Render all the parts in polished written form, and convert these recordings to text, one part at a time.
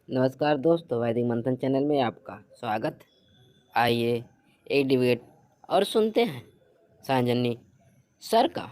नमस्कार दोस्तों, वैदिक मंथन चैनल में आपका स्वागत। आइए एक डिबेट और सुनते हैं सांजनी सर का।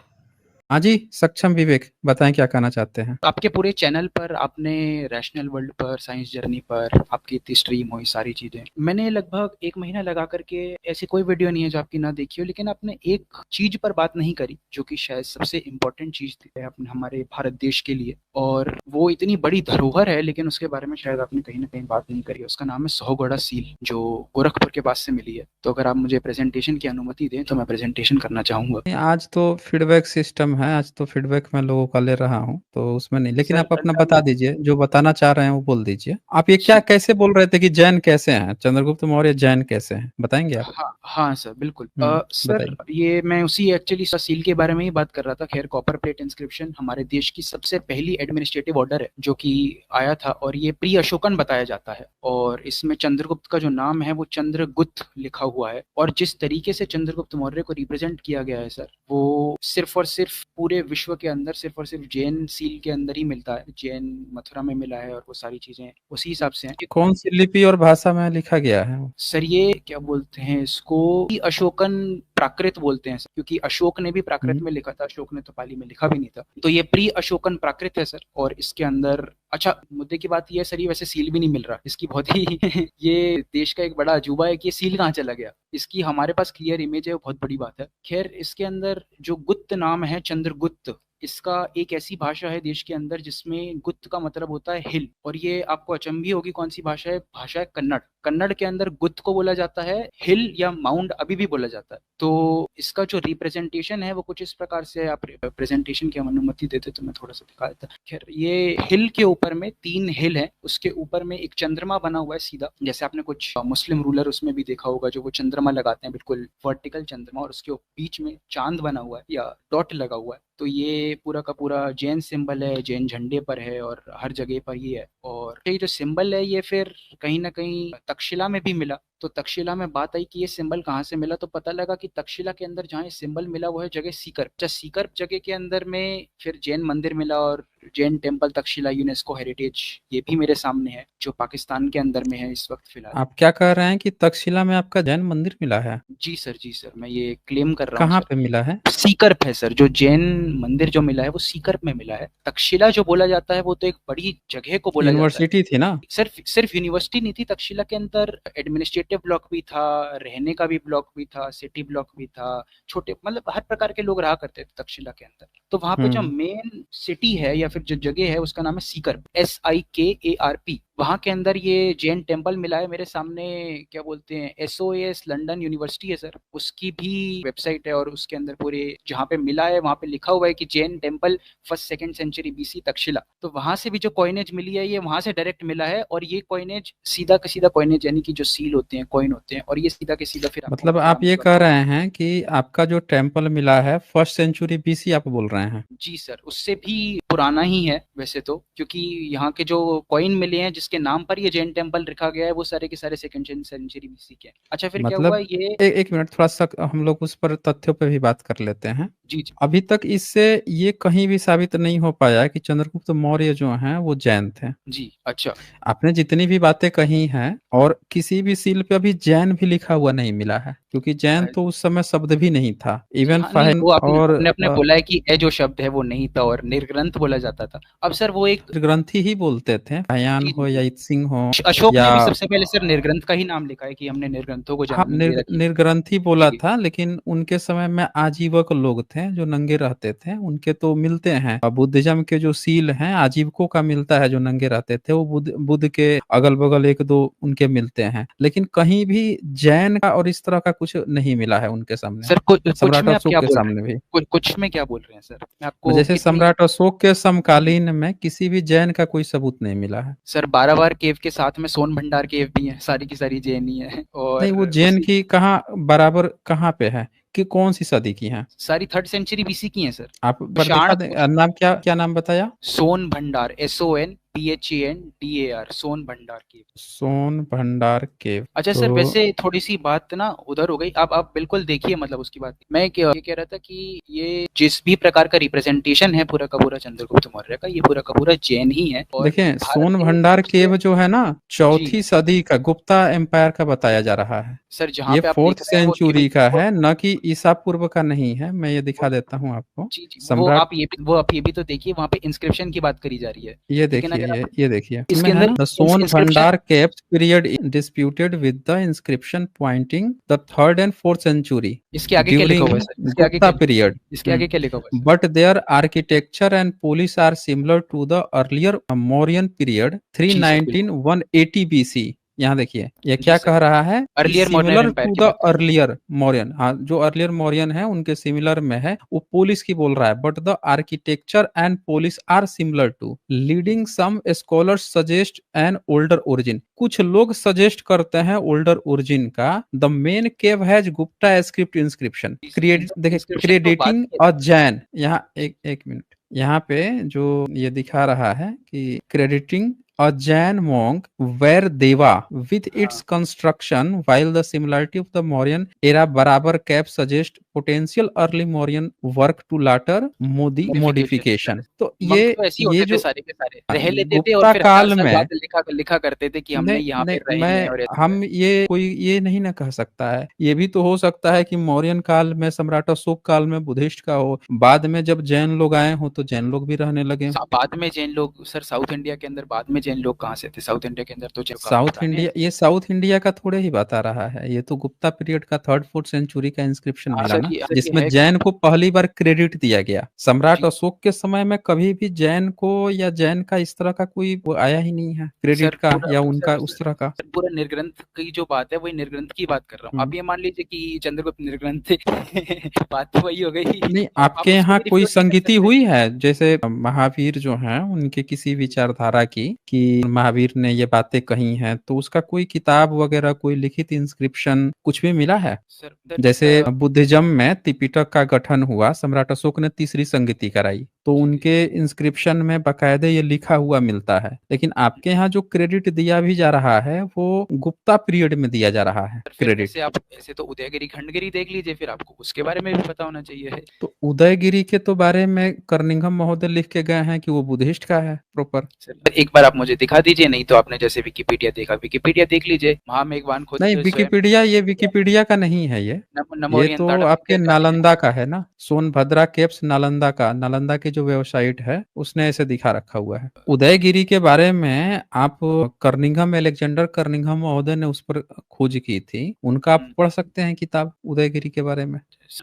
हाँ जी, सक्षम विवेक बताएं क्या कहना चाहते हैं। आपके पूरे चैनल पर आपने रैशनल वर्ल्ड पर, साइंस जर्नी पर आपकी इतनी स्ट्रीम हुई सारी चीज़ें, मैंने लगभग 1 महीना लगा करके ऐसी कोई वीडियो नहीं है जो आपकी ना देखी हो, लेकिन आपने एक चीज़ पर बात नहीं करी जो कि शायद सबसे इम्पोर्टेंट चीज़ थी अपने हमारे भारत देश के लिए, और वो इतनी बड़ी धरोहर है लेकिन उसके बारे में शायद आपने कहीं ना कहीं बात नहीं करी। उसका नाम है सौगोड़ा सील, जो गोरखपुर के पास से मिली है। तो अगर आप मुझे प्रेजेंटेशन की अनुमति दें तो मैं प्रेजेंटेशन करना चाहूँगा। नहीं, आज तो फीडबैक सिस्टम है, आज तो फीडबैक मैं लोगों का ले रहा हूँ, तो उसमें नहीं, लेकिन सर आप अपना ऐसा बता दीजिए, जो बताना चाह रहे हैं वो बोल दीजिए। आप ये क्या जी। कैसे बोल रहे थे कि जैन कैसे हैं, चंद्रगुप्त मौर्य जैन कैसे हैं, बताएंगे आप? हाँ, हाँ सर, बिल्कुल। सर बताइए। ये मैं उसी एक्चुअली सील के बारे में ही बात कर रहा था। खैर, कॉपर प्लेट इंस्क्रिप्शन हमारे देश की सबसे पहली एडमिनिस्ट्रेटिव ऑर्डर है जो कि आया था, और ये प्री अशोकन बताया जाता है, और इसमें चंद्रगुप्त का जो नाम है वो चंद्रगुप्त लिखा हुआ है। और जिस तरीके से चंद्रगुप्त मौर्य को रिप्रेजेंट किया गया है सर, वो सिर्फ और सिर्फ पूरे विश्व के अंदर सिर्फ और सिर्फ जैन सील के अंदर ही मिलता है। जैन मथुरा में मिला है और वो सारी चीजें उसी हिसाब से हैं। कौन सी लिपि और भाषा में लिखा गया है? सर ये क्या बोलते हैं इसको, अशोकन प्राकृत बोलते हैं सर, क्योंकि अशोक ने भी प्राकृत हम्म, में लिखा था, अशोक ने तो पाली में लिखा भी नहीं था। तो ये प्री अशोकन प्राकृत है सर, और इसके अंदर अच्छा मुद्दे की बात ये है सर, ये वैसे सील भी नहीं मिल रहा इसकी, बहुत ही ये देश का एक बड़ा अजूबा है कि ये सील कहाँ चला गया। इसकी हमारे पास क्लियर इमेज है, वो बहुत बड़ी बात है। खैर, इसके अंदर जो गुप्त नाम है चंद्रगुप्त, इसका एक ऐसी भाषा है देश के अंदर जिसमें गुप्त का मतलब होता है हिल, और ये आपको अचंभी होगी कौन सी भाषा है। भाषा है कन्नड़। कन्नड़ के अंदर गुप्त को बोला जाता है हिल या माउंट अभी भी बोला जाता है। तो इसका जो रिप्रेजेंटेशन है वो कुछ इस प्रकार से, आप प्रेजेंटेशन की अनुमति देते तो मैं थोड़ा सा दिखा देता। खैर, ये हिल के ऊपर में 3 हिल है, उसके ऊपर में एक चंद्रमा बना हुआ है सीधा, जैसे आपने कुछ मुस्लिम रूलर उसमें भी देखा होगा जो वो चंद्रमा लगाते हैं, बिल्कुल वर्टिकल चंद्रमा, और उसके बीच में चांद बना हुआ है या डॉट लगा हुआ है। तो ये पूरा का पूरा जैन सिंबल है, जैन झंडे पर है और हर जगह पर ये है। और ये जो सिंबल है ये फिर कहीं ना कहीं तक्षशिला में भी मिला। तो तक्षशिला में बात आई कि ये सिंबल कहाँ से मिला, तो पता लगा कि तक्षशिला के अंदर जहाँ ये सिंबल मिला वो है जगह सीकर। अच्छा, सीकर जगह के अंदर में फिर जैन मंदिर मिला, और Jain temple Takshashila UNESCO heritage, ये भी मेरे सामने है जो पाकिस्तान के अंदर में है इस वक्त फिलहाल। आप क्या कह रहे हैं कि तक्षशिला में आपका जैन मंदिर मिला है? जी सर, जी सर, मैं ये क्लेम कर रहा हूँ कहाँ सर। पे मिला है? सीकरप है सर, जो जैन मंदिर जो मिला है वो सीकरप में मिला है। तक्षशिला जो बोला जाता है वो तो एक बड़ी जगह को बोला जाता है। यूनिवर्सिटी थी ना? सिर्फ सिर्फ यूनिवर्सिटी नहीं थी, तक्षशिला के अंदर एडमिनिस्ट्रेटिव ब्लॉक भी था, रहने का भी ब्लॉक भी था, सिटी ब्लॉक भी था, छोटे मतलब हर प्रकार के लोग रहा करते थे तक्षशिला के अंदर। तो वहां पे जो हम्म। मेन सिटी है या फिर जो जगह है उसका नाम है सीकर, SIKARP। वहां के अंदर ये जैन टेम्पल मिला है मेरे सामने। क्या बोलते हैं, SOAS लंदन यूनिवर्सिटी है सर, उसकी भी वेबसाइट है, और उसके अंदर पूरे जहाँ पे मिला है वहां पे लिखा हुआ है कि Jain temple 1st-2nd century BC Taxila. तो वहां से भी जो कॉइनेज मिली है ये वहां से डायरेक्ट मिला है, और ये कॉइनेज सीधा का सीधा कॉइनेज, यानी कि जो सील होते हैं, कॉइन होते हैं, और ये सीधा के सीधा फिर आपको मतलब आप ग्राम ये में कह convert। रहे हैं कि आपका जो टेम्पल मिला है 1st सेंचुरी BC, आप बोल रहे हैं? जी सर, उससे भी पुराना ही है वैसे तो, क्योंकि यहाँ के जो कॉइन मिले हैं जिसके नाम पर ये जैन टेम्पल रखा गया है वो सारे के सारे 2nd सेंचुरी BC के हैं। अच्छा, फिर क्या हुआ मतलब ये। एक मिनट, थोड़ा सा हम लोग उस पर तथ्यों पे भी बात कर लेते हैं। जी जी। अभी तक इससे ये कहीं भी साबित नहीं हो पाया कि चंद्रगुप्त मौर्य जो हैं वो जैन थे। जी, अच्छा। आपने जितनी भी बातें कही हैं, और किसी भी सील पे अभी जैन भी लिखा हुआ नहीं मिला है, क्योंकि जैन तो उस समय शब्द भी नहीं था। जी इवन हाँ, नहीं फाइन वो आपने और आपने अपने बोला है कि ए जो शब्द है वो नहीं था और निर्ग्रंथ बोला जाता था। अब सर वो एक। ग्रंथी ही बोलते थे, बयान जी जी हो जी। या इत्सिंग हो अशोक या। ने भी सबसे पहले सर निर्ग्रंथ का ही नाम लिखा है कि हमने निर्ग्रंथों को हाँ, जन्म दे रखी है। निर्ग्रंथी बोला जी था, लेकिन उनके समय में आजीवक लोग थे जो नंगे रहते थे, उनके तो मिलते हैं। बुद्धिज्म के जो सील हैं आजीवकों का मिलता है, जो नंगे रहते थे वो बुद्ध बुद्ध के अगल बगल एक दो उनके मिलते हैं, लेकिन कहीं भी जैन का और इस तरह का कुछ नहीं मिला है उनके सामने। सर, कुछ सम्राट में आप अशोक क्या के बोल रहे हैं, सामने भी। कुछ में क्या बोल रहे हैं सर, मैं आपको जैसे कितनी। सम्राट अशोक के जी समकालीन में किसी भी जैन का कोई सबूत नहीं मिला है। सर, 12 केव के साथ में सोन भंडार केव भी है, सारी की सारी जैन ही है, नहीं, वो और जैन उसी की कहाँ बराबर कहाँ पे है, कि कौन सी सदी की है? सारी 3rd सेंचुरी BC की हैं सर। आप पर दिखा शाण, दे, नाम क्या क्या नाम बताया? सोन भंडार, SON PHANDAR, सोन भंडार केव। सोन भंडार केव। अच्छा सर, तो वैसे थोड़ी सी बात ना उधर हो गई, आप बिल्कुल देखिए, मतलब उसकी बात मैं ये कह रहा था कि ये जिस भी प्रकार का रिप्रेजेंटेशन है पूरा का पूरा चंद्रगुप्त मौर्य का, ये पूरा का पूरा जैन ही है। और देखिए, भारत सोन के भंडार सबसे केव जो है ना, जी 4वीं सदी का गुप्ता एम्पायर का बताया जा रहा है। सर, जहाँ ये पे आप 4th देख रहे हैं वो सेंचुरी लिविंग का है, न कि ईसा पूर्व का नहीं है। मैं ये दिखा देता हूँ आपको। जी जी, सम्राट, वो आप ये भी तो देखिए, वहाँ पे इंस्क्रिप्शन की बात करी जा रही है। ये लेकिन देखिए, अगर आप ये देखिए, इसके इसमें है अंदर ना, द सोन इंस्क्रिप्शन भंडार caves period disputed with the inscription Poynting the 3rd and 4th century इसके आगे क्या लिखा ड्यूरिंग हुआ है सर? गुप्ता पीरियड। इसके आगे क्या लिखा हुआ है sir? But their architecture and police are similar to the earlier Mauryan period जी सर, 319 बिल्कुल। 180 BC। यहाँ देखिए, ये जी क्या सर, कह रहा है कि earlier modern similar empire to की द बात कर रहे अर्लियर मौर्यन। हाँ, जो अर्लियर मौर्यन है उनके सिमिलर में है, वो पुलिस की बोल रहा है। But the architecture and police are similar to leading some scholars suggest an older origin. कुछ लोग सजेस्ट करते हैं ओल्डर ओरिजिन का। The main cave has Gupta script inscription हैं। क्रिएट, देखिए, इंस्क्रिप्शन तो बात क्रेडिटिंग की अ है जैन। यहाँ एक मिनट, यहाँ पे जो ये दिखा रहा है कि crediting a Jain monk were Deva with sir. its construction, while the similarity of the Mauryan era बराबर cap suggest potential early Mauryan work to later modification। तो मंक तो ऐसे ही ये होते थे जो सारे के सारे, रह लेते थे और गुप्ता फिर हजार काल साल में, बाद लिखा लिखा करते थे कि हमने नहीं यहाँ पे नहीं, रहे हैं मैं और ऐसे हम ये कोई ये नहीं ना कह सकता है। ये भी तो हो सकता है कि मौर्यन काल में, सम्राट अशोक काल में बुद्धिस्ट का हो, बाद में जब जैन लोग आए हो तो जैन लोग भी रहने लगे हों। बाद में जैन लोग सर, साउथ इंडिया के अंदर बाद में जैन लोग कहाँ से थे? साउथ इंडिया के अंदर तो जैन काफी साउथ पुराने हैं। इंडिया, ये साउथ इंडिया का थोड़े ही बता रहा है। ये तो गुप्ता पीरियड का 3rd 4th सेंचुरी का इंस्क्रिप्शन हाँ मिला सर, ना, ये जिसमें है जैन को पहली बार क्रेडिट दिया गया। सम्राट जी अशोक के समय में कभी भी जैन को या जैन का इस तरह का कोई वो आया ही नहीं है क्रेडिट सर। का, पूरा या सर, उनका उस तरह का। पूरा निर्ग्रंथ की जो बात है वही निर्ग्रंथ की बात कर रहा हूँ। हम्म। आप ये मान लीजिए कि चंद्रगुप्त निर्ग्रंथ थे बात तो वही हो गई। नहीं, तो आप आपके उसको यहाँ भी कोई रिफ्यूट नहीं कर संगति सकते। हुई है जैसे महावीर जो हैं उनके किसी विचारधारा की, कि महावीर ने ये बातें कही हैं, तो उसका कोई किताब वगैरह, कोई लिखित इंस्क्रिप्शन कुछ भी मिला है? सर जैसे बुद्धिज्म में त्रिपिटक का गठन हुआ, सम्राट अशोक ने तीसरी संगति कराई, तो उनके इंस्क्रिप्शन में बाकायदे ये लिखा हुआ मिलता है। लेकिन आपके यहाँ जो क्रेडिट दिया भी जा रहा है वो गुप्ता पीरियड में दिया जा रहा है फिर क्रेडिट। ऐसे आप ऐसे तो उदयगिरी खंडगिरी देख लीजिए, फिर आपको उसके बारे में भी पता होना चाहिए। तो उदयगिरी के तो बारे में कर्निघम महोदय लिख के गए हैं कि वो बुद्धिस्ट का है प्रॉपर। सर एक बार आप मुझे दिखा दीजिए, नहीं तो आपने जैसे विकिपीडिया देखा, विकिपीडिया देख लीजिए, महामेघवान खुद नहीं, स्वयं विकिपीडिया, ये विकिपीडिया का नहीं है। ये नमोरियन तो ताड़क आपके का है। नालंदा का है ना, सोनभद्रा केव्स नालंदा का, नालंदा की जो वेबसाइट है उसने ऐसे दिखा रखा हुआ है। उदयगिरी के बारे में आप कर्निघम, एलेक्जेंडर कर्निघम महोदय ने उस पर खोज की थी, उनका आप पढ़ सकते हैं किताब उदयगिरी के बारे में।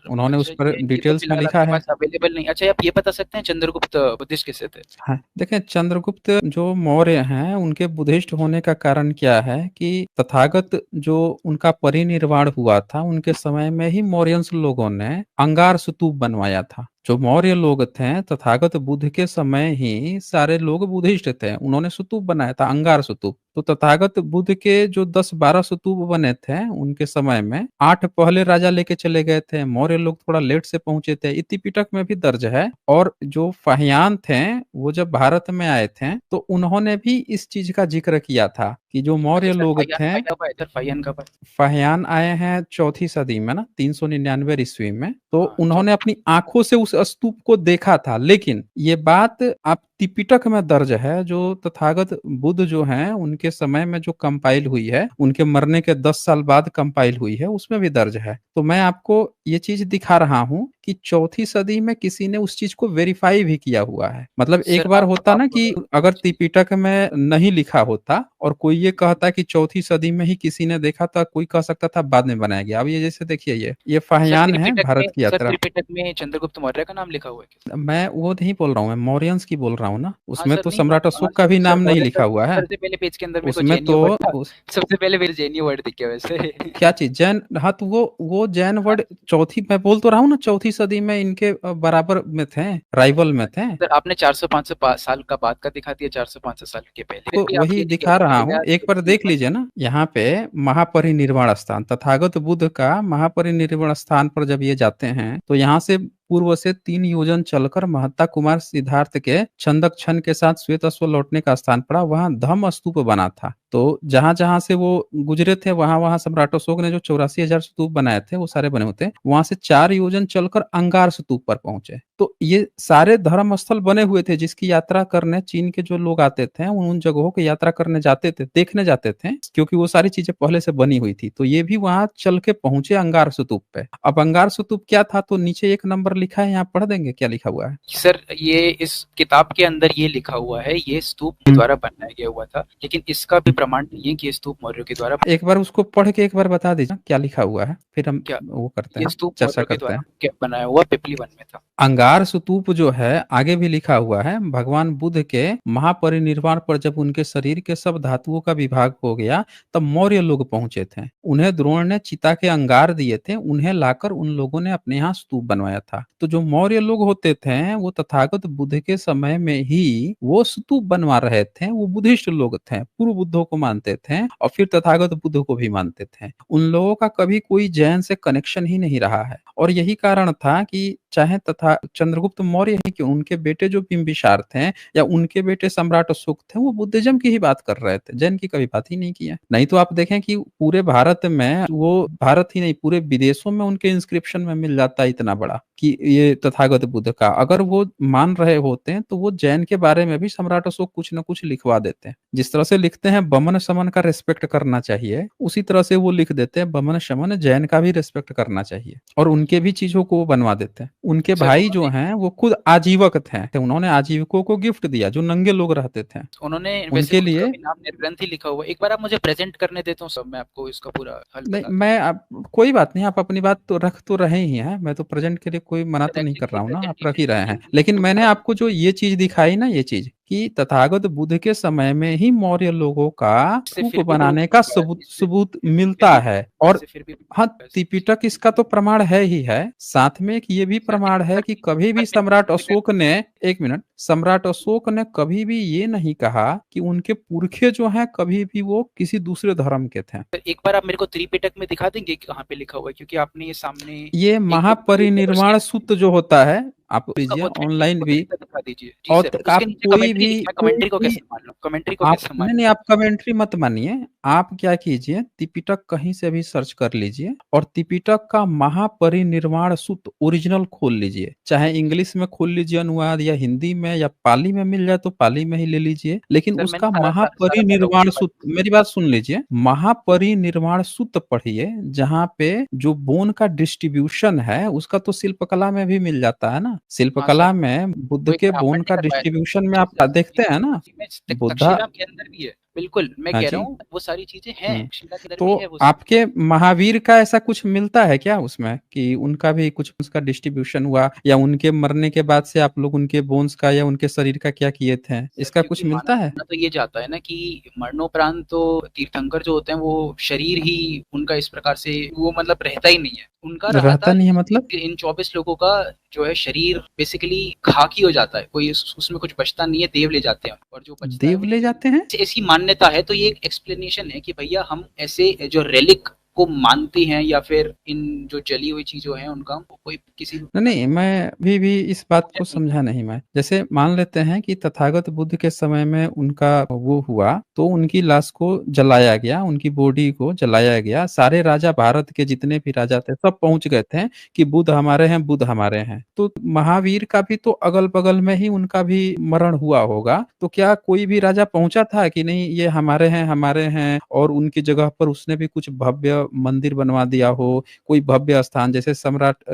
उन्होंने उस अच्छा, पर ये तो डिटेल्स में फिलहाल लिखा आपके है। पास अवेलेबल नहीं। अच्छा, आप ये बता सकते हैं चंद्रगुप्त बुद्धिस्ट किससे थे? हाँ, देखें, चंद्रगुप्त जो मौर्य हैं उनके बुद्धिस्ट होने का कारण क्या है कि तथागत जो उनका परिनिर्वाण हुआ था, उनके समय में ही मौर्यंस लोगों ने अंगार स्तूप बनवाया था। जो मौर्य लोग थे, तथागत बुद्ध के समय ही सारे लोग बुद्धिस्ट थे, उन्होंने स्तूप बनाया था, अंगार स्तूप। तो तथागत बुद्ध के जो 10-12 स्तूप बने थे उनके समय में, 8 पहले राजा लेके चले गए थे, मौर्य लोग थोड़ा लेट से पहुंचे थे, इस त्रिपिटक में भी दर्ज है। और जो फाहियान थे वो जब भारत में आए थे तो उन्होंने भी इस चीज का जिक्र किया था कि जो अच्छा मौर्य सर, लोग फाहियान थे, फाहियान कब आए? सर फाहियान कब आए? फाहियान आए हैं 4वीं सदी में ना, 399 ईस्वी में। तो हाँ, उन्होंने अपनी आंखों से उस स्तूप को देखा था। लेकिन ये बात आप त्रिपिटक में दर्ज है, जो तथागत बुद्ध जो हैं उनके समय में जो कंपाइल हुई है, उनके मरने के 10 साल बाद कंपाइल हुई है, उसमें भी दर्ज है। तो मैं आपको ये चीज दिखा रहा हूँ कि 4वीं सदी में किसी ने उस चीज को वेरीफाई भी किया हुआ है। मतलब एक सर बार होता ना आप कि अगर जी, त्रिपिटक में नहीं लिखा होता और कोई ये कहता कि 4वीं सदी में ही किसी ने देखा था, कोई कह सकता था बाद में बनाया गया। अब ये जैसे देखिए, ये फाहियान है भारत की सर यात्रा। त्रिपिटक में चंद्रगुप्त मौर्य का नाम लिखा हुआ है क्या? मैं वो नहीं बोल रहा हूँ, मैं मौर्यंस की बोल रहा हूँ ना, हाँ उसमें सर, तो नहीं सम्राट हाँ अशोक का सर, भी नाम नहीं मौर्य लिखा हुआ है। सबसे पहले पेज के अंदर मेरे को उसमें तो जैनियो वर्ड था। सबसे पहले मेरे जैनियो वर्ड दिख गया वैसे। क्या चीज जैन, हाँ, तो वो जैन वर्ड चौथी, मैं बोल तो रहा हूँ ना, 4वीं सदी में इनके बराबर में थे, राइवल में थे। सर आपने 400-500 साल का बाद का दिखा दिया, 400-500 साल के पहले, फिर तो भी आप वही ये नहीं कह दिखा रहे रहा कि हूँ, यार एक बार देख लीजिए ना। यहाँ पे महापरिनिर्वाण स्थान, तथागत बुद्ध का महापरिनिर्वाण स्थान पर जब ये जाते हैं तो यहाँ से पूर्व से 3 योजन चलकर महत्ता कुमार सिद्धार्थ के छंदक छन के साथ श्वेत अश्व लौटने का स्थान पड़ा, वहां धम्म स्तूप बना था। तो जहां-जहां से वो गुजरे थे वहां-वहां सम्राट अशोक ने जो 84,000 स्तूप बनाए थे वो सारे बने होते हैं। वहां से 4 योजन चलकर अंगार स्तूप पर पहुंचे। तो ये सारे धर्म स्थल बने हुए थे जिसकी यात्रा करने चीन के जो लोग आते थे उन जगहों की यात्रा करने जाते थे, देखने जाते थे, क्योंकि वो सारी चीजें पहले से बनी हुई थी। तो ये भी वहां चल के पहुंचे अंगार स्तूप पे। अब अंगार स्तूप क्या था तो नीचे एक नंबर लिखा है, यहाँ पढ़ देंगे क्या लिखा हुआ है? सर ये इस किताब के अंदर ये लिखा हुआ है, ये स्तूप के द्वारा बनाया गया हुआ था, लेकिन इसका भी प्रमाण नहीं है कि ये स्तूप मौर्यों के द्वारा। एक बार उसको पढ़ के एक बार बता दीजिए क्या लिखा हुआ है, फिर हम क्या वो करते ये हैं, स्तूप चर्चा मौर्यों के करते द्वारा हैं। क्या बनाया हुआ पिपली वन में था। अंगार स्तूप जो है आगे भी लिखा हुआ है, भगवान बुद्ध के महापरिनिर्वाण पर जब उनके शरीर के सब धातुओं का विभाग हो गया तब मौर्य लोग पहुंचे थे। उन्हें द्रोण ने चिता के अंगार दिए थे, उन्हें लाकर उन लोगों ने अपने यहाँ स्तूप बनवाया था। तो जो मौर्य लोग होते थे वो तथागत बुद्ध के समय में ही वो स्तूप बनवा रहे थे। वो बुद्धिस्ट लोग थे, पूर्व बुद्धों को मानते थे और फिर तथागत बुद्ध को भी मानते थे। उन लोगों का कभी कोई जैन से कनेक्शन ही नहीं रहा है और यही कारण था कि चाहे तथा चंद्रगुप्त मौर्य ही कि उनके बेटे जो बिंबिसार थे या उनके बेटे सम्राट अशोक थे वो बुद्धिज्म की ही बात कर रहे थे, जैन की कभी बात ही नहीं की है। नहीं तो आप देखें कि पूरे भारत में, वो भारत ही नहीं पूरे विदेशों में उनके इंस्क्रिप्शन में मिल जाता है इतना बड़ा कि ये तथागत बुद्ध का। अगर वो मान रहे होते हैं तो वो जैन के बारे में भी सम्राट अशोक कुछ न कुछ लिखवा देते हैं। जिस तरह से लिखते हैं बमन शमन का रेस्पेक्ट करना चाहिए, उसी तरह से वो लिख देते हैं बमन शमन जैन का भी रेस्पेक्ट करना चाहिए और उनके भी चीजों को वो बनवा देते हैं। उनके सर भाई जो उन्होंने हैं वो खुद आजीवक थे, उन्होंने आजीवकों को गिफ्ट दिया जो नंगे लोग रहते थे उन्होंने वैसे उनके खुद का लिए। भी नाम ग्रंथ ही लिखा हुआ है। एक बार आप मुझे प्रेजेंट करने देते हो, सब मैं आपको इसका पूरा हल नहीं बता दूं। मैं आप कोई बात नहीं, आप अपनी बात तो रख तो रहे ही हैं, मैं तो प्रेजेंट के लिए कोई मना तो नहीं कर एक्चुअली रहा हूँ ना, प्रेजेंट आप ही रख ही रहे नहीं हैं। है, लेकिन तो मैंने थोड़ा आपको जो ये चीज दिखाई ना, ये चीज कि तथागत बुद्ध के समय में ही मौर्य लोगों का इससे स्तूप फिर भी प्रूफ बनाने का नहीं हुआ है, सबूत इससे सबूत फिर मिलता भी है। इससे और फिर भी proof हाँ, नहीं हुआ है। त्रिपिटक इसका तो प्रमाण है ही है, साथ में एक ये भी सर प्रमाण है सर कि कभी भी पर मैंने सम्राट त्रिपिटक अशोक ने, एक मिनट, सम्राट अशोक ने कभी भी ये नहीं कहा कि उनके पुरखे जो हैं कभी भी वो किसी दूसरे धर्म के थे। सर, एक बार आप मेरे को त्रिपिटक में दिखा देंगे कि कहाँ पे लिखा हुआ है, क्योंकि आपने ये सामने ये एक बुक के ऊपर उसके महापरिनिर्वाण सूत्र जो होता है, आप उसका लीजिए ऑथेंटिक ऑनलाइन भी। ऑथेंटिक दिखा दीजिए। जी और सर, उसके आप नीचे कमेंट्री लिखा है, कोई कमेंट्री को भी कैसे मान लो, कमेंट्री को आप कैसे मान नहीं नहीं, आप कमेंट्री मत मानिए। आप क्या कीजिए, त्रिपिटक कहीं से भी सर्च कर लीजिए और त्रिपिटक का महापरिनिर्वाण सूत्र ओरिजिनल खोल लीजिए, चाहे इंग्लिश में खोल लीजिए अनुवाद या हिंदी में या पाली में मिल जाए तो पाली में ही ले लीजिए, लेकिन सर मैंने उसका सारा पढ़ा हुआ महापरिनिर्वाण है सूत्र, मेरी बात सुन लीजिए, महापरिनिर्वाण सूत्र पढ़िए जहाँ पे जो बोन का डिस्ट्रीब्यूशन है उसका तो शिल्पकला में भी मिल जाता है ना। हाँ सर, शिल्पकला में बुद्ध वो एक के बोन ब्राह्मण ने का करवाया था। डिस्ट्रीब्यूशन में जी आप सर, देखते हैं ना, जी मैं बुद्धा। तक्षशिला के अंदर भी है, बिल्कुल मैं हाँ कह रहा जी। हूँ वो सारी चीजें हैं, हुँ। तक्षशिला के अंदर भी तो है वो सारी। आपके महावीर का ऐसा कुछ मिलता है क्या उसमें कि उनका भी कुछ उसका डिस्ट्रीब्यूशन हुआ या उनके मरने के बाद से आप लोग उनके बोन्स का या उनके शरीर का क्या किए थे? सर इसका क्योंकि कुछ माना मिलता है? माना तो ये जाता है ना कि मरणोपरांत तो तीर्थंकर जो होते हैं वो शरीर ही उनका इस प्रकार से वो मतलब रहता ही नहीं है, उनका रहा रहता था। नहीं है मतलब? इन 24 लोगों का जो है शरीर बेसिकली खाक ही हो जाता है, कोई उसमें कुछ बचता नहीं है, देव ले जाते हैं और जो बचता है देव ले जाते हैं? ऐसी मान्यता है। तो ये एक एक्सप्लेनेशन है कि भैया हम ऐसे जो रेलिक को मानते हैं या फिर इन जो जली हुई चीजों हैं उनका कोई किसी नहीं, नहीं, मैं भी इस बात को समझा नहीं मैं। जैसे मान लेते हैं कि तथागत बुद्ध के समय में उनका वो हुआ, तो उनकी लाश को जलाया गया, उनकी बॉडी को जलाया गया। सारे राजा भारत के जितने भी राजा थे, सब पहुँच गए थे कि बुद्ध हमारे हैं, बुद्ध हमारे हैं। तो महावीर का भी तो अगल-बगल में ही उनका भी मरण हुआ होगा। तो क्या कोई भी राजा पहुँचा था कि नहीं ये हमारे हैं और उनकी जगह पर उसने भी कुछ भव्य मंदिर बनवा दिया हो, कोई भव्य स्थान जैसे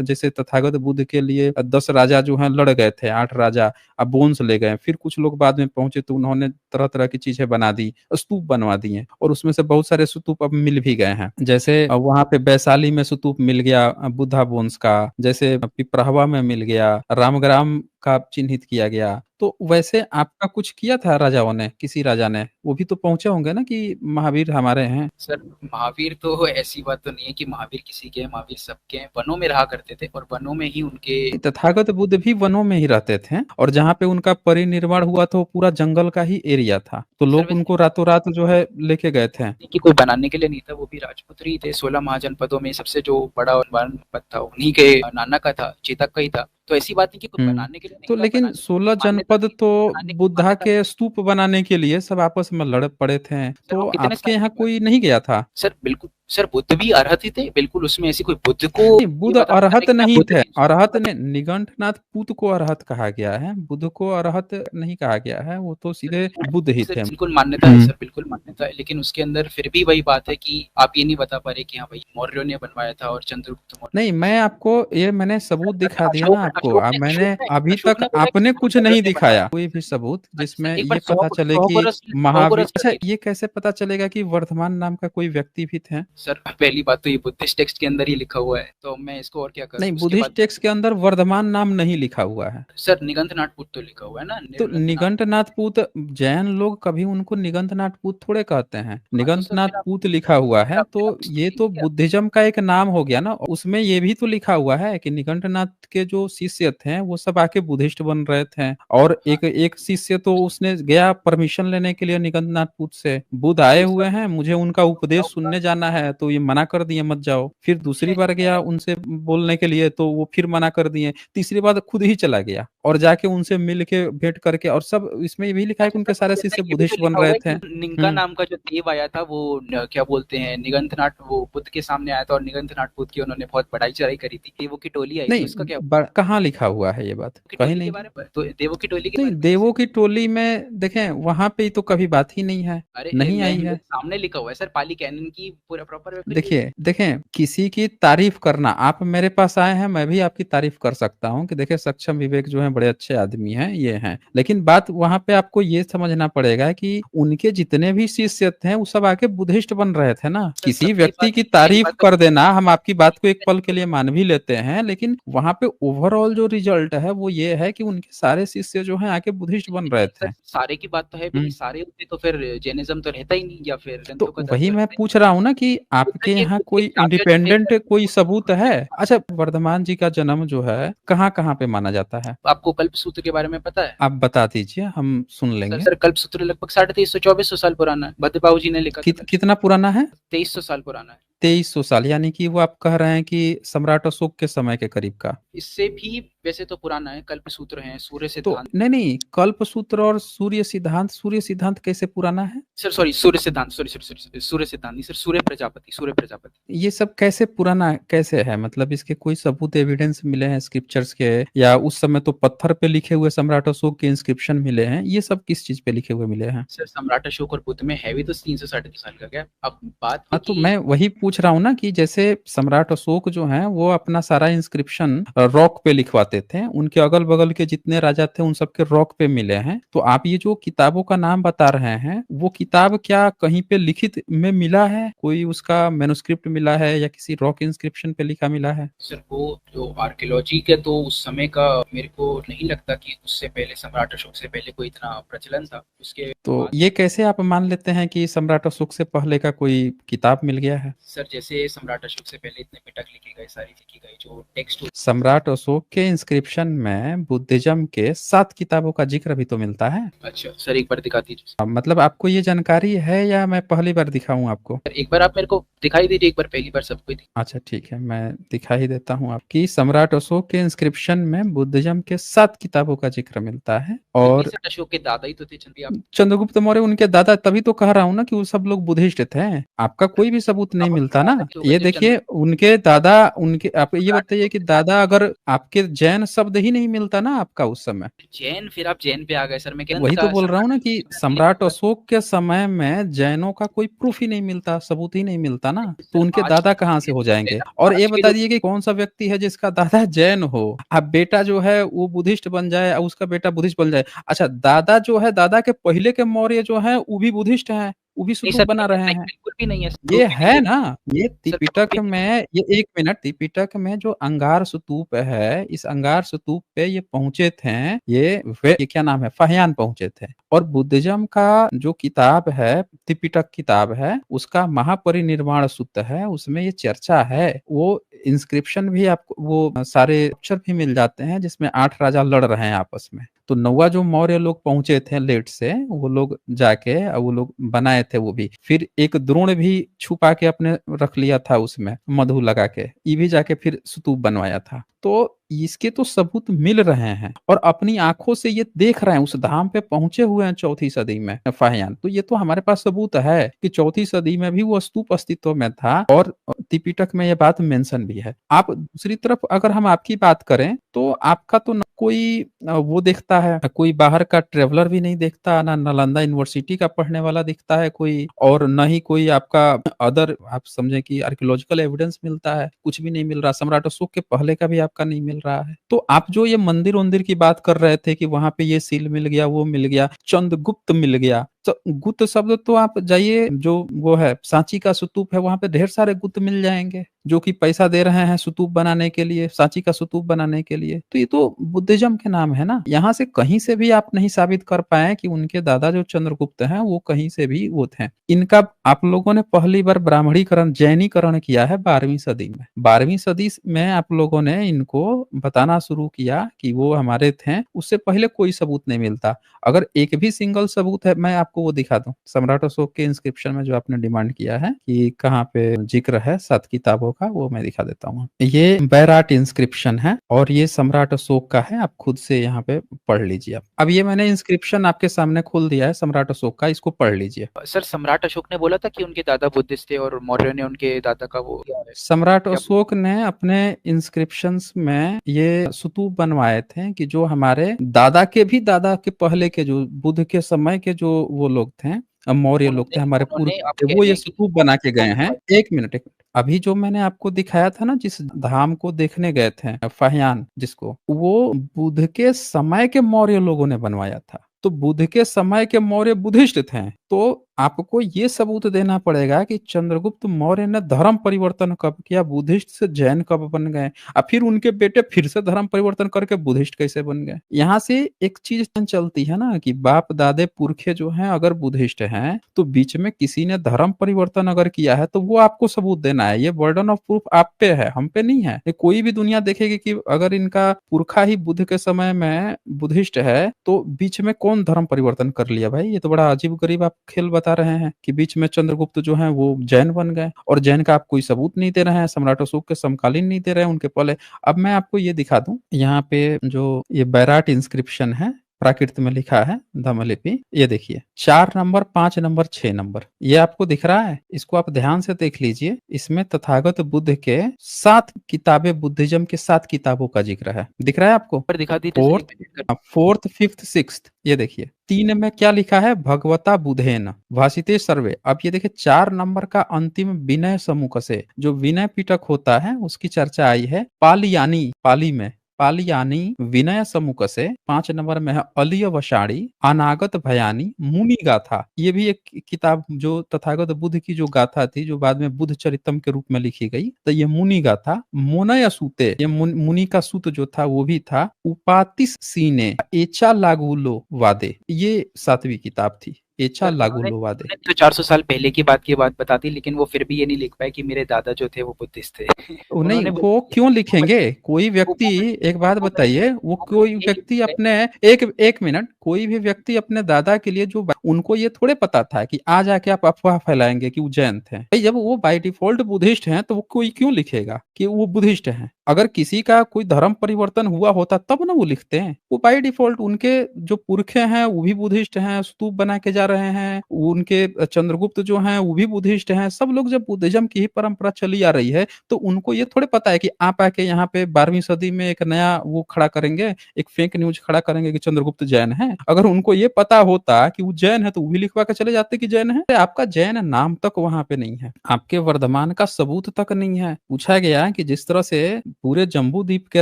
जैसे तथागत बुद्ध के लिए 10 राजा जो हैं लड़ गए थे, 8 राजा अब बोन्स ले गए। फिर कुछ लोग बाद में पहुंचे तो उन्होंने तरह-तरह की चीजें बना दी, स्तूप बनवा दिए और उसमें से बहुत सारे स्तूप अब मिल भी गए हैं। जैसे वहां पे वैशाली में स्तूप मिल गया बुद्धा बोन्स का, जैसे पिपराहवा में मिल गया, रामग्राम का चिन्हित किया गया। तो वैसे आपका कुछ किया था राजाओं ने, किसी राजा ने? वो भी तो पहुंचे होंगे ना कि महावीर हमारे हैं। सर महावीर तो ऐसी बात तो नहीं है कि महावीर किसी के हैं, महावीर सबके हैं, वनों में रहा करते थे और वनों में ही उनके तथागत बुद्ध भी वनों में ही रहते थे और जहाँ पे उनका परिनिर्वाण हुआ था वो पूरा जंगल का ही एरिया था। तो सर लोग वैसे उनको रातों रात जो है लेके गए थे। कि कोई बनाने के लिए नहीं था, वो भी राजपुत्र ही थे। 16 महाजनपदों में सबसे जो बड़ा जनपद था उन्हीं के नाना का था, चेतक का ही था। तो ऐसी बात नहीं कि कोई हम्म। बनाने के लिए नहीं तो था, लेकिन बनाने 16 मान्यता जनपद थी, तो बनाने की बुद्धा मान्यता के थी। स्तूप बनाने के लिए सब आपस में लड़ पड़े थे, सर वो तो कितने आपके साल की यहाँ बात कोई नहीं गया था? सर बिल्कुल, सर बुद्ध भी अरहत ही थे, बिल्कुल उसमें ऐसी कोई बुद्ध को नहीं, ये बुध बताना चाह रहे अरहत कि मैं नहीं बुद्ध थे। नहीं हूँ। अरहत ने निगंठनाथ पुत को अरहत कहा गया है, बुध को अरहत नहीं कहा गया है, वो तो सीधे बुद्ध ही सर थे। बिल्कुल मान्यता है सर, बिल्कुल मान्यता है, लेकिन उसके अंदर फिर भी वही बात है कि आप ये नहीं बता पा रहे कि हाँ भाई मौर्यों ने बनवाया था और चंद्रगुप्त मौर्य नहीं, मैं आपको ये मैंने सबूत दिखा दिया ना आपको। अशोक अब ने मैंने अभी अशोक तक ने बोला कि आपने कुछ मौर्यों नहीं ने बनवाया। दिखाया, कोई भी सबूत अच्छा सर जिसमें एक बार ये पता चले सौ कि को रस महावीर। अच्छा, कर ये कैसे पता चलेगा कि वर्धमान नाम का कोई व्यक्ति भी थे? सर पहली बात तो ये बुद्धिस्ट टेक्स्ट के अंदर ही लिखा हुआ है, तो मैं इसको और क्या करूँ। नहीं, उसके बुद्धिस्ट बाद टेक्स्ट के अंदर वर्धमान नाम नहीं लिखा हुआ है। सर निगंधनाथ पुत्र तो लिखा हुआ है ना, तो निर्गंधनाथ। निगंठनाथ पूत, जैन लोग कभी उनको निगंठनाथ पूत थोड़े कहते हैं, हाँ तो सर निगंठनाथ फिर आप पूत लिखा हुआ है, तो फिर आप उसको ये तो लीजिए। बुद्धिज्म का एक नाम हो गया ना। उसमें ये भी तो लिखा हुआ है कि निगंठनाथ के जो शिष्य थे वो सब आके बुद्धिस्ट बन रहे थे, और हाँ एक एक शिष्य तो उसने गया परमिशन लेने के लिए निगंठनाथ पूत से, बुद्ध आए तो हुए सर हैं, मुझे उनका क्या उपदेश होगा सुनने जाना है, तो ये मना कर दिए मत जाओ। फिर दूसरी बार गया उनसे बोलने के लिए, तो वो फिर मना कर दिए। तीसरी बार खुद ही चला गया और जाके उनसे मिल के भेंट करके, और सब इसमें ये भी लिखा है कि अच्छा उनके सर सारे जैसा शिष्य ये भी तो बुद्धिस्ट बन लिखा हुआ रहे है थे। कि निंका हम्म। नाम का जो देव आया था वो क्या बोलते हैं निगंधनाथ, वो बुद्ध के सामने आया था और निगंधनाथ बुद्ध की उन्होंने बहुत बढ़ाई चढ़ाई करी थी, देवों की टोली आई थी, नहीं, उसका क्या कहाँ लिखा हुआ है ये बात? की कहीं टोली नहीं। के बारे में, तो देवों की टोली के नहीं, बारे में देवों की टोली में देखें, वहां पे तो कभी बात ही नहीं है, अरे नहीं मैं आई है। मेरे सामने लिखा हुआ है सर, पाली कैनन की पूरा प्रॉपर वेब देखिए देखें, किसी की तारीफ करना, आप मेरे पास आए हैं, मैं भी आपकी तारीफ कर सकता हूँ कि देखिए सक्षम विवेक जो है बड़े अच्छे आदमी हैं, ये हैं, लेकिन बात वहां पे आपको ये समझना पड़ेगा कि उनके जितने भी शिष्य थे वो सब आके बुद्धिस्ट बन रहे थे ना। सर किसी सबकी व्यक्ति बात की मेरी तारीफ बात तो कर देना, हम आपकी बात को एक पल के लिए मान भी लेते हैं, लेकिन वहां पे ओवरऑल जो रिजल्ट है वो ये है कि उनके सारे शिष्य जो है आके बुद्धिस्ट बन रहे सर थे। सारे की बात तो है भी नहीं, सारे होते तो फिर जैनिज्म तो रहता ही नहीं, या फिर तो ग्रंथों का धर्म वही तो मैं रहता ही पूछ रहा हूँ ना कि नहीं। आपके यहाँ बुद्ध कोई के जागृत जो थे इंडिपेंडेंट कोई सबूत सर, है? अच्छा, वर्धमान जी का जन्म जो है कहाँ कहाँ पे माना जाता है? आपको कल्पसूत्र के बारे में पता है? आप बता दीजिए, हम सुन सर लेंगे। सर कल्पसूत्र लगभग 2350 2400 साल पुराना है, भद्रबाहु जी ने लिखा था कल्पसूत्र। कितना पुराना है? 2300 साल पुराना है। 2300 साल, यानी कि वो आप कह रहे हैं कि सम्राट अशोक के समय के करीब का। इससे भी वैसे तो पुराना है, कल्पसूत्र है, सूर्य तो सिद्धांत। नहीं नहीं, कल्पसूत्र और सूर्य सिद्धांत, सूर्य सिद्धांत कैसे पुराना है? सर सॉरी सूर्य सिद्धांत, सॉरी सॉरी सॉरी, सूर्य सिद्धांत नहीं सर, सूर्य प्रजापति, सूर्य प्रजापति। ये सब कैसे पुराना कैसे है? मतलब इसके कोई सबूत एविडेंस मिले हैं स्क्रिप्चर्स के, या उस समय तो पत्थर पे लिखे हुए सम्राट अशोक के इंस्क्रिप्शन मिले हैं? ये सब किस चीज पे लिखे हुए मिले हैं? सर सम्राट अशोक और बुद्ध में है भी तो 300 साढ़े 300 साल का गैप। अब बात है हाँ, तो कि मैं वही पूछ रहा हूँ ना कि जैसे सम्राट अशोक जो हैं वो अपना सारा इंस्क्रिप्शन रॉक पे लिखवाते थे, उनके अगल बगल के जितने राजा थे उन सबके रॉक पे मिले हैं, तो आप ये जो किताबों का नाम बता रहे हैं वो किताब क्या कहीं पे लिखित में मिला है? कोई उसका मैन्युस्क्रिप्ट मिला है या किसी रॉक इंस्क्रिप्शन पे लिखा मिला है? सर वो जो आर्कियोलॉजी के तो उस समय का मेरे को नहीं लगता कि उससे पहले सम्राट अशोक से पहले कोई इतना प्रचलन था। उसके तो बाद ये कैसे आप मान लेते हैं कि सम्राट अशोक से पहले का कोई किताब मिल गया है? सर जैसे सम्राट अशोक से पहले इतने पिटक लिखे गए, सारी लिखी गई जो टेक्स्ट। सम्राट अशोक के इंस्क्रिप्शन में बुद्धिज्म के 7 किताबों का जिक्र भी तो मिलता है। अच्छा सर एक बार दिखा दीजिए। मतलब आपको ये जानकारी है या मैं पहली बार दिखाऊं आपको? सर एक बार आप मेरे को दिखाई दीजिए, एक बार पहली बार सबको ही अच्छा ठीक है, मैं दिखा ही देता हूँ आपकी। सम्राट अशोक के इंस्क्रिप्शन में बुद्धिज्म के 7 किताबों का जिक्र मिलता है, और सर अशोक के दादा ही तो थे चंद्री आप। चंद्रगुप्त मौर्य उनके दादा, तभी तो कह रहा हूँ ना कि वो सब लोग बुद्धिस्ट थे। आपका कोई भी सबूत नहीं मिलता ना। ये देखिए, उनके दादा, उनके, आप ये बताइए कि दादा, अगर आपके जैन शब्द ही नहीं मिलता ना आपका उस समय। जैन, फिर आप जैन पे आ गए सर। मैं कह वही तो बोल रहा हूँ ना कि सम्राट अशोक के समय में जैनों का कोई प्रूफ ही नहीं मिलता, सबूत ही नहीं मिलता ना, तो उनके दादा कहाँ से हो जाएंगे? और ये बता दीजिए कि कौन सा व्यक्ति है जिसका दादा जैन हो, अब बेटा जो है वो बुद्धिस्ट बन जाए और उसका बेटा बुद्धिस्ट बन जाए। अच्छा, दादा जो है, दादा के पहले के मौर्य जो है वो भी बुद्धिस्ट हैं, वो भी स्तूप बना रहे हैं। बिल्कुल भी नहीं है, ये proof भी नहीं है ना, ये सर, त्रिपिटक में, ये एक मिनट, त्रिपिटक में जो अंगार स्तूप है, इस अंगार स्तूप पे ये पहुंचे थे, ये क्या नाम है, फाहियान पहुंचे थे। और बुद्धिज्म का जो किताब है, त्रिपिटक किताब है, उसका महापरिनिर्वाण सूत्र है, उसमें ये चर्चा है। वो इंस्क्रिप्शन भी आपको, वो सारे अक्षर भी मिल जाते हैं जिसमें 8 राजा लड़ रहे हैं आपस में। तो 9वां जो मौर्य लोग पहुंचे थे लेट से, वो लोग जाके वो लोग बनाए थे, वो भी फिर एक द्रोण भी छुपा के अपने रख लिया था उसमें, मधु लगा के, ये भी जाके फिर स्तूप बनवाया था। तो इसके तो सबूत मिल रहे हैं और अपनी आंखों से ये देख रहे हैं, उस धाम पे पहुंचे हुए हैं 4वीं सदी में फाहियान। तो ये तो हमारे पास सबूत है कि 4वीं सदी में भी वो स्तूप अस्तित्व में था और त्रिपिटक में ये बात मेंशन भी है। आप दूसरी तरफ अगर हम आपकी बात करें तो आपका तो न कोई वो देखता है, कोई बाहर का ट्रेवलर भी नहीं देखता, ना नालंदा यूनिवर्सिटी का पढ़ने वाला दिखता है कोई, और न ही कोई आपका अदर आप समझे कि आर्कियोलॉजिकल एविडेंस मिलता है, कुछ भी नहीं मिल रहा। सम्राट अशोक के पहले का भी आपका नहीं मिल रहा है। तो आप जो ये मंदिर वंदिर की बात कर रहे थे कि वहां पे ये सील मिल गया, वो मिल गया, चंद्रगुप्त मिल गया, तो गुप्त शब्द तो आप जाइए, जो वो है सांची का स्तूप है, वहां पे ढेर सारे गुप्त मिल जाएंगे जो कि पैसा दे रहे हैं स्तूप बनाने के लिए, सांची का स्तूप बनाने के लिए। तो ये तो बुद्धिज्म के नाम है ना। यहाँ से कहीं से भी आप नहीं साबित कर पाए कि उनके दादा जो चंद्रगुप्त हैं वो कहीं से भी वो थे। इनका आप लोगों ने पहली बार ब्राह्मणीकरण, जैनीकरण किया है 12वीं सदी में। 12वीं सदी में आप लोगों ने इनको बताना शुरू किया कि वो हमारे थे, उससे पहले कोई सबूत नहीं मिलता। अगर एक भी सिंगल सबूत है, मैं आपको वो दिखा दूं, सम्राट अशोक के इंस्क्रिप्शन में जो आपने डिमांड किया है कि कहाँ पे जिक्र है 7 किताबों का, वो मैं दिखा देता हूँ। ये बैराट इंस्क्रिप्शन है और ये सम्राट अशोक का है, आप खुद से यहाँ पे पढ़ लीजिए। अब ये मैंने इंस्क्रिप्शन आपके सामने खोल दिया है सम्राट अशोक का, इसको पढ़ लीजिए। सर सम्राट अशोक ने बोला था कि उनके दादा बुद्धिस्ट थे और मौर्य ने उनके दादा का वो किया है। सम्राट क्या अशोक ने अपने इंस्क्रिप्शंस में ये स्तूप बनवाए थे कि जो हमारे दादा के भी दादा के पहले के जो बुद्ध के समय के जो वो लोग थे, मौर्य लोग थे, हमारे उन्होंने पूर्व आप थे, कह वो रहे ये हैं कि स्तूप बना के गए हैं। एक मिनट, एक मिनट। अभी जो मैंने आपको दिखाया था ना, जिस धाम को देखने गए थे फाहियान, जिसको, वो बुद्ध के समय के मौर्य लोगों ने बनवाया था। तो बुद्ध के समय के मौर्य बुद्धिस्ट थे। तो आपको ये सबूत देना पड़ेगा कि चंद्रगुप्त मौर्य ने धर्म परिवर्तन कब किया, बुद्धिस्ट से जैन कब बन गए, और फिर उनके बेटे फिर से धर्म परिवर्तन करके बुद्धिस्ट कैसे बन गए। यहाँ से एक चीज चलती है ना कि बाप दादे पुरखे जो हैं अगर बुद्धिस्ट हैं, तो बीच में किसी ने धर्म परिवर्तन अगर किया है तो वो आपको सबूत देना है। ये बर्डन ऑफ प्रूफ आप पे है, हम पे नहीं है। ये कोई भी दुनिया देखेगी कि अगर इनका पुरखा ही बुद्ध के समय में बुद्धिस्ट है तो बीच में कौन धर्म परिवर्तन कर लिया। भाई ये तो बड़ा अजीब गरीब आप खेल बता रहे हैं कि बीच में चंद्रगुप्त जो है वो जैन बन गए, और जैन का आप कोई सबूत नहीं दे रहे हैं, सम्राट अशोक के समकालीन नहीं दे रहे हैं, उनके पहले। अब मैं आपको ये दिखा दूं, यहाँ पे जो ये बैराट इंस्क्रिप्शन है, प्राकृत में लिखा है धमलिपि, ये देखिए 4 नंबर, 5 नंबर, 6 नंबर, ये आपको दिख रहा है। इसको आप ध्यान से देख लीजिए। इसमें तथागत बुद्ध के 7 किताबें, बुद्धिज्म के 7 किताबों का जिक्र है। दिख रहा है आपको? पर दिखा दीजिए सर, एक मिनट। फोर्थ, फिफ्थ, सिक्स्थ, ये देखिए 3 में क्या लिखा है, भगवता बुधेन भाषिते सर्वे। अब ये देखिए 4 नंबर का अंतिम विनय समूह से जो विनय पिटक होता है उसकी चर्चा आई है। पालियानी, पाली में पालियानी विनय समूह से 5 नंबर में है अलिय वशाणी अनागत भयानी मुनि गाथा। ये भी एक किताब जो तथागत बुद्ध की जो गाथा थी, जो बाद में बुद्ध चरितम के रूप में लिखी गई, तो ये मुनि गाथा। मोनय सूते, ये मुनि का सूत जो था वो भी था। उपातिस सीने एचा लागुलो वादे, ये 7वीं किताब थी, एचा सर लागुलो वादे। उन्होंने तो 400 साल पहले की बात बता दी, लेकिन वो फिर भी ये नहीं लिख पाए कि मेरे दादा जो थे वो बुद्धिस्ट थे। वो नहीं, उन्होंने वो क्यों लिखेंगे? कोई व्यक्ति, एक बात बताइए, वो कोई व्यक्ति अपने एक मिनट, कोई भी व्यक्ति अपने दादा के लिए जो उनको ये थोड़े पता था कि आज आके आप अफवाह फैलाएंगे कि वो जैन थे। भाई जब वो बाय डिफॉल्ट बुद्धिस्ट हैं तो वो कोई क्यों लिखेगा कि वो बुद्धिस्ट हैं? अगर किसी का कोई धर्म परिवर्तन हुआ होता तब ना वो लिखते हैं। वो बाय डिफॉल्ट उनके जो पुरखे हैं वो भी बुद्धिस्ट हैं, स्तूप बना के जा रहे हैं, उनके चंद्रगुप्त जो हैं वो भी बुद्धिस्ट हैं। सब लोग जब बुद्धिज्म की ही परंपरा चली आ रही है तो उनको ये थोड़े पता है कि आप आके यहाँ पे 12वीं सदी में एक नया वो खड़ा करेंगे, एक फेक न्यूज खड़ा करेंगे कि चंद्रगुप्त जैन है। अगर उनको ये पता होता कि वो जैन है तो वो भी लिखवा के चले जाते कि जैन है। आपका जैन नाम तक वहां पे नहीं है, आपके वर्धमान का सबूत तक नहीं है। पूछा गया कि जिस तरह से पूरे जम्बू द्वीप के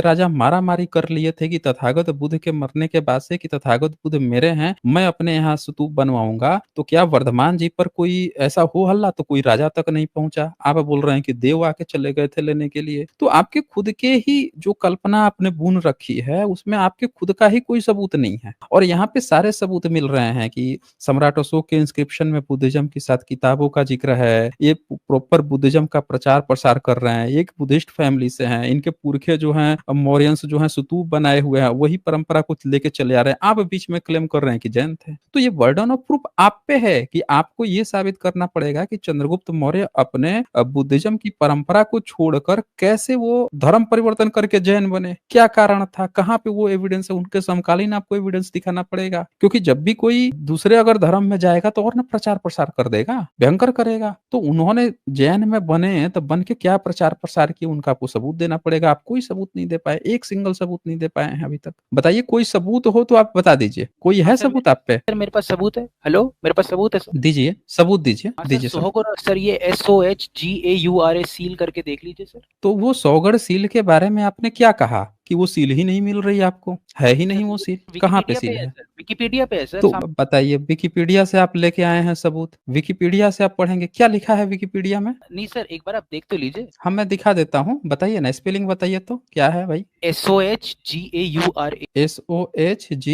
राजा मारा मारी कर लिए थे कि तथागत बुद्ध के मरने के बाद से कि तथागत बुद्ध मेरे हैं, मैं अपने यहाँ स्तूप बनवाऊंगा, तो क्या वर्धमान जी पर कोई ऐसा हो हल्ला तो कोई राजा तक नहीं पहुंचा। आप बोल रहे हैं कि देव आके चले गए थे लेने के लिए। तो आपके खुद के ही जो कल्पना आपने बुन रखी है उसमें आपके खुद का ही कोई सबूत नहीं है। और यहाँ यहाँ पे सारे सबूत मिल रहे हैं कि सम्राट अशोक के इंस्क्रिप्शन में बुद्धिज्म के साथ किताबों का जिक्र है, ये प्रॉपर बुद्धिज्म का प्रचार प्रसार कर रहे हैं, एक बुद्धिस्ट फैमिली से हैं, इनके पुरखे जो हैं मौर्यंस जो हैं स्तूप बनाए हुए हैं, वही परंपरा को लेके चले आ रहे हैं, आप बीच में क्लेम कर रहे हैं कि जैन थे। तो ये बर्डन ऑफ प्रूफ आप पे है कि आपको ये साबित करना पड़ेगा कि चंद्रगुप्त मौर्य अपने बुद्धिज्म की परंपरा को छोड़कर कैसे वो धर्म परिवर्तन करके जैन बने, क्या कारण था, कहाँ पे वो एविडेंस है, उनके समकालीन आपको एविडेंस दिखाना पड़ेगा। क्योंकि जब भी कोई दूसरे अगर धर्म में जाएगा तो और ना प्रचार प्रसार कर देगा, भयंकर करेगा। तो उन्होंने जैन में बने तो बन के क्या प्रचार प्रसार किया, उनका आपको सबूत देना पड़ेगा। आप कोई सबूत नहीं दे पाए, एक सिंगल सबूत नहीं दे पाए हैं अभी तक। बताइए कोई सबूत हो तो आप बता दीजिए, कोई है सर सबूत आप पे? सर मेरे पास सबूत है। हेलो, मेरे पास सबूत है सर। दीजिए सबूत, दीजिए हाँ सर, दीजिए सबूत। सोहगौर सर, ये SOHGAURA सील करके देख लीजिए सर। तो वो सौगढ़ सील के बारे में आपने क्या कहा कि वो सील ही नहीं मिल रही आपको, है ही नहीं सर वो ये सील, कहाँ पे विकिपीडिया पे सील है है? सर, विकिपीडिया पे है सर तो सामने। बताइए विकिपीडिया से आप लेके आए हैं सबूत, विकिपीडिया से आप पढ़ेंगे, क्या लिखा है विकिपीडिया में? नहीं सर, एक बार आप देख तो लीजिए। हाँ मैं दिखा देता हूँ, बताइए ना, स्पेलिंग बताइए तो क्या है भाई? SOHGAURA SOHG,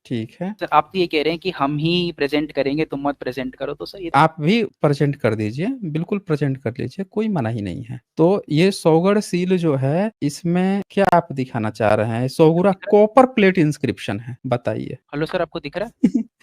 ठीक है। सर, आप तो ये कह रहे हैं कि हम ही प्रेजेंट करेंगे, तुम मत प्रेजेंट करो, तो सर ये आप भी प्रेजेंट कर दीजिए, बिल्कुल प्रेजेंट कर लीजिए, कोई मना ही नहीं है। तो ये सौगढ़ सील जो है, इसमें क्या आप दिखाना चाह रहे हैं? सौगुरा दिख रहा है? कॉपर प्लेट इंस्क्रिप्शन है, बताइए। हेलो सर, आपको दिख रहा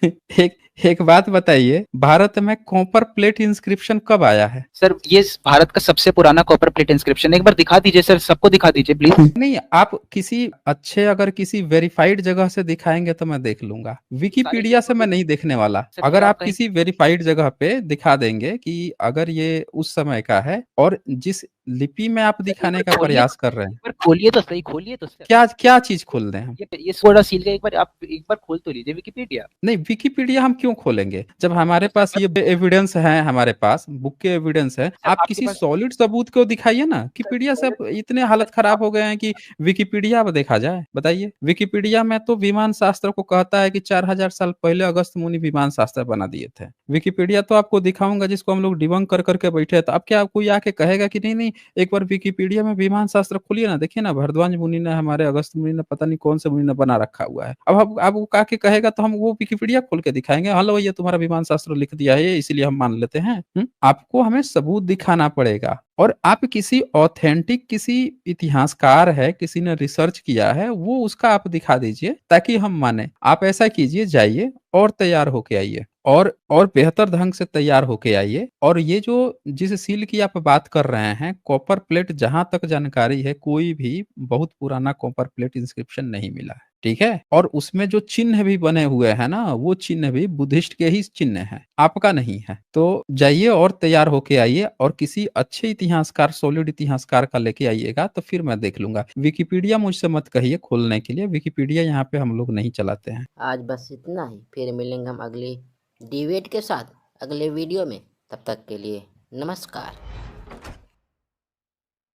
है? एक एक बात बताइए, भारत में कॉपर प्लेट इंस्क्रिप्शन कब आया है? सर ये भारत का सबसे पुराना कॉपर प्लेट इंस्क्रिप्शन, एक बार दिखा दीजिए सर, सबको दिखा दीजिए प्लीज। नहीं, आप किसी अच्छे अगर किसी वेरीफाइड जगह से दिखाएंगे तो मैं देख लूंगा, विकिपीडिया से मैं नहीं देखने वाला। सर, अगर ये आप आप कहीं किसी वेरीफाइड जगह पे दिखा देंगे कि अगर ये उस समय का है और जिस लिपि में आप सर, एक दिखाने बार का खोलिए प्रयास तो, कर रहे एक हैं, बार खोलिए तो सही, खोलिए तो सर। क्या क्या चीज खोल दें हम? ये सोडा सील का एक बार आप एक बार खोल तो लीजिए विकिपीडिया। नहीं, विकिपीडिया हम क्यों खोलेंगे जब हमारे सर पास ये एविडेंस है, हमारे पास बुक के एविडेंस है। सर, आप आपके किसी पास सॉलिड सबूत को दिखाइए ना, सर विकिपीडिया से अब इतने सर, हालत खराब हो गए हैं कि विकिपीडिया अब देखा जाए। बताइए, विकिपीडिया में तो विमान शास्त्र को कहता है कि 4000 साल पहले अगस्त मुनि विमान शास्त्र बना दिए थे। विकिपीडिया तो आपको दिखाऊंगा जिसको हम लोग डिबंक कर करके बैठे हैं। तो अब क्या कोई आके कहेगा कि नहीं नहीं, एक बार विकिपीडिया में विमान शास्त्र खोलिए ना, देखिए ना, भरद्वाज मुनि ने, हमारे अगस्त मुनि ने, पता नहीं कौन से मुनि ने बना रखा हुआ है। अब वो आके कहेगा तो हम वो विकिपीडिया खोल के दिखाएंगे, हेलो ये तुम्हारा विमान शास्त्र लिख दिया है इसीलिए हम मान लेते हैं। आपको हमें सबूत दिखाना पड़ेगा। और आप किसी ऑथेंटिक, किसी इतिहासकार है, किसी ने रिसर्च किया है, वो उसका आप दिखा दीजिए ताकि हम माने। आप ऐसा कीजिए, जाइए और तैयार होके आइए, और बेहतर ढंग से तैयार होके आइए। और ये जो जिस सील की आप बात कर रहे हैं, कॉपर प्लेट, जहां तक जानकारी है कोई भी बहुत पुराना कॉपर प्लेट इंस्क्रिप्शन नहीं मिला है, ठीक है। और उसमें जो चिन्ह भी बने हुए हैं ना, वो चिन्ह भी बुद्धिस्ट के ही चिन्ह हैं, आपका नहीं है। तो जाइए और तैयार होके आइए, और किसी अच्छे इतिहासकार, सॉलिड इतिहासकार का लेके आइएगा, तो फिर मैं देख लूंगा। विकिपीडिया मुझसे मत कहिए खोलने के लिए, विकिपीडिया यहाँ पे हम लोग नहीं चलाते हैं। आज बस इतना ही, फिर मिलेंगे हम अगली डिबेट के साथ अगले वीडियो में। तब तक के लिए नमस्कार।